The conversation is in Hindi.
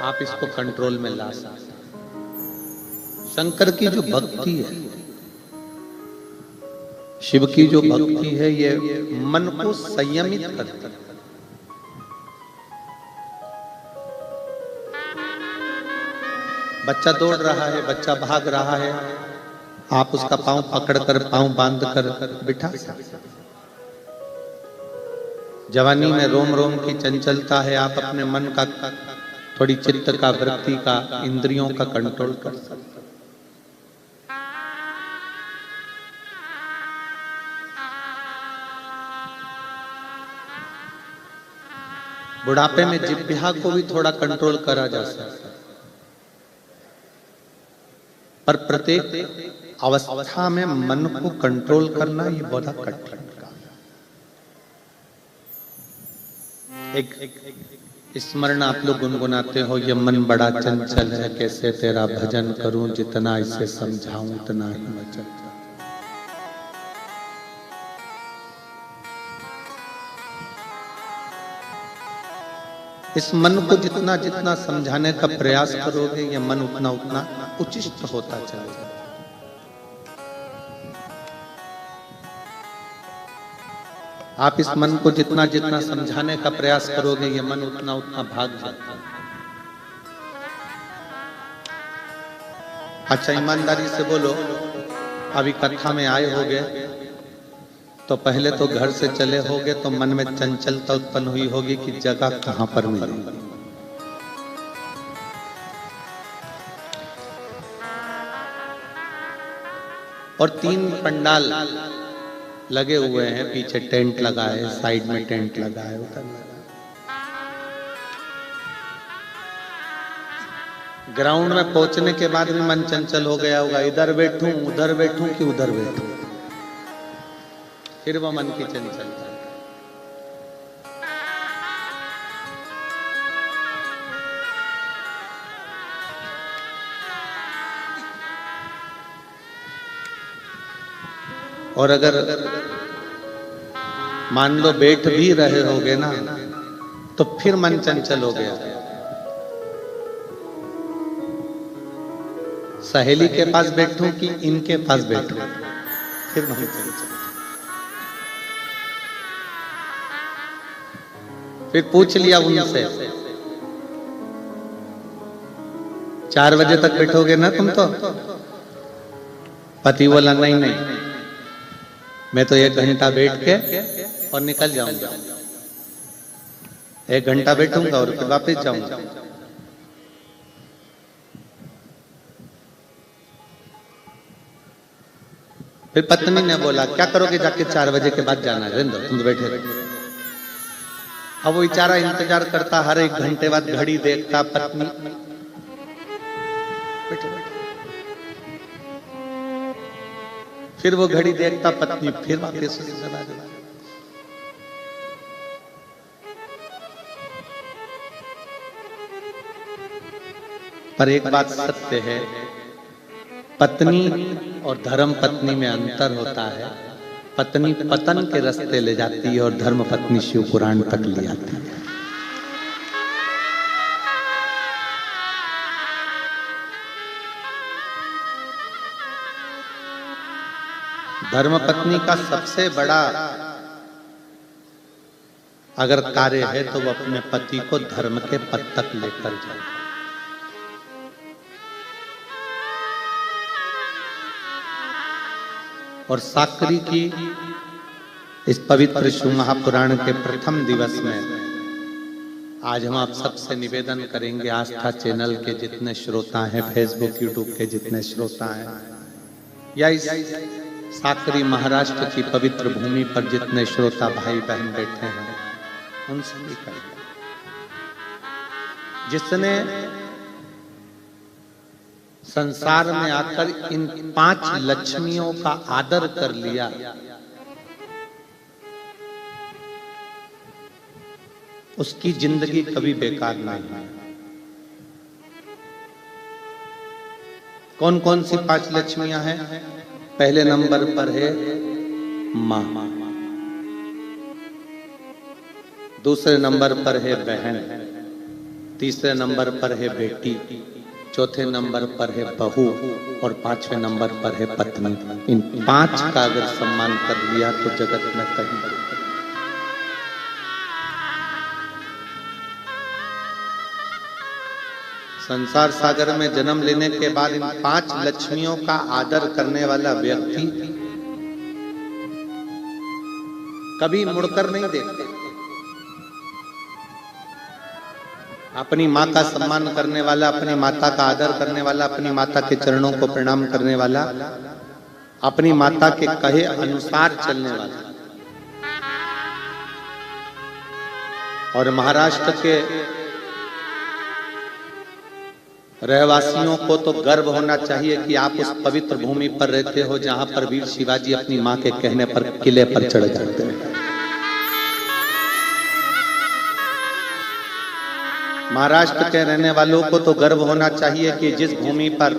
आप इसको कंट्रोल में ला सकते। शंकर की जो भक्ति है, शिव की जो भक्ति है, ये मन को संयमित करती है। बच्चा दौड़ रहा है, बच्चा भाग रहा है, आप उसका पांव पकड़कर, पांव बांधकर बिठा सकते। जवानी में रोम रोम की चंचलता है, आप अपने मन का, थोड़ी चित्त का, वृत्ति का, इंद्रियों का कंट्रोल कर सकते। बुढ़ापे में जिह्वा को भी थोड़ा कंट्रोल करा जा सकता है, पर प्रत्येक अवस्था में मन को कंट्रोल करना ये बहुत कठिन काम है। एक स्मरण आप लोग गुनगुनाते हो, ये मन बड़ा चंचल है, कैसे तेरा भजन करूं, जितना इसे समझाऊं उतना ही वचन। इस मन को जितना जितना समझाने का प्रयास करोगे, ये मन उतना उतना उचिष्ट होता चलेगा। आप इस मन को जितना जितना समझाने का प्रयास करोगे, ये मन उतना उतना भाग जाता है। अच्छा, ईमानदारी से बोलो, अभी कथा में आए होगे तो पहले तो घर से चले होगे, तो मन में चंचलता उत्पन्न हुई होगी कि जगह कहां पर मिलेगी। और 3 पंडाल लगे हुए हैं, पीछे टेंट लगा है, साइड में टेंट लगा है, उधर ग्राउंड में पहुंचने के बाद भी मन चंचल हो गया होगा, इधर बैठूं कि उधर बैठूं, फिर वो मन की चंचलता। और अगर मान लो बैठ भी रहे होगे ना, तो फिर मन चंचल हो गया, सहेली के पास बैठूं कि इनके पास बैठूं, फिर मन चंचल। फिर पूछ लिया उनसे, 4 बजे तक बैठोगे ना तुम? तो पति बोला नहीं, मैं तो 1 घंटा बैठ के और निकल जाऊंगा, 1 घंटा बैठूंगा और फिर वापस जाऊंगा। फिर पत्नी ने बोला, क्या करोगे जाके, 4 बजे के बाद जाना है, रहने दो, तुम तो बैठे रहो। अब वो बेचारा इंतजार करता, हर 1 घंटे बाद घड़ी देखता, पत्नी फिर वो घड़ी देखता, पत्नी फिर वापस चला जाता। पर एक बात सत्य है, पत्नी और धर्म पत्नी में अंतर होता है। पत्नी पतन के रास्ते ले जाती है और धर्म पत्नी शिव पुराण तक ले आती है। धर्म पत्नी का सबसे बड़ा अगर कार्य है तो वो अपने पति को धर्म के पद तक लेकर जाए। और साकरी की इस पवित्र शिव महापुराण के प्रथम दिवस में आज हम आप सबसे निवेदन करेंगे, आस्था चैनल के जितने श्रोता हैं, फेसबुक यूट्यूब के जितने श्रोता हैं, या इस साकरी महाराष्ट्र की पवित्र भूमि पर जितने श्रोता भाई बहन बैठे हैं, उन सभी का, जिसने संसार में आकर इन 5 लक्ष्मियों का आदर कर लिया, उसकी जिंदगी कभी बेकार नहीं है। कौन कौन सी 5 लक्ष्मियां हैं? पहले नंबर पर है मां, दूसरे नंबर पर है बहन, तीसरे नंबर पर है बेटी, चौथे नंबर पर है बहू और पांचवें नंबर पर है पत्नी। इन 5 का अगर सम्मान कर लिया तो जगत में कहीं संसार सागर में जन्म लेने के बाद इन 5 लक्ष्मियों का आदर करने वाला व्यक्ति कभी मुड़कर नहीं देखते। अपनी माँ का सम्मान करने वाला, अपनी माता का आदर करने वाला, अपनी माता के चरणों को प्रणाम करने वाला, अपनी माता के कहे अनुसार चलने वाला। और महाराष्ट्र के रहवासियों को तो गर्व होना चाहिए कि आप उस पवित्र भूमि पर रहते हो जहां पर वीर शिवाजी अपनी मां के कहने पर किले पर चढ़ जाते हैं। महाराष्ट्र के रहने वालों को तो गर्व होना चाहिए कि जिस भूमि पर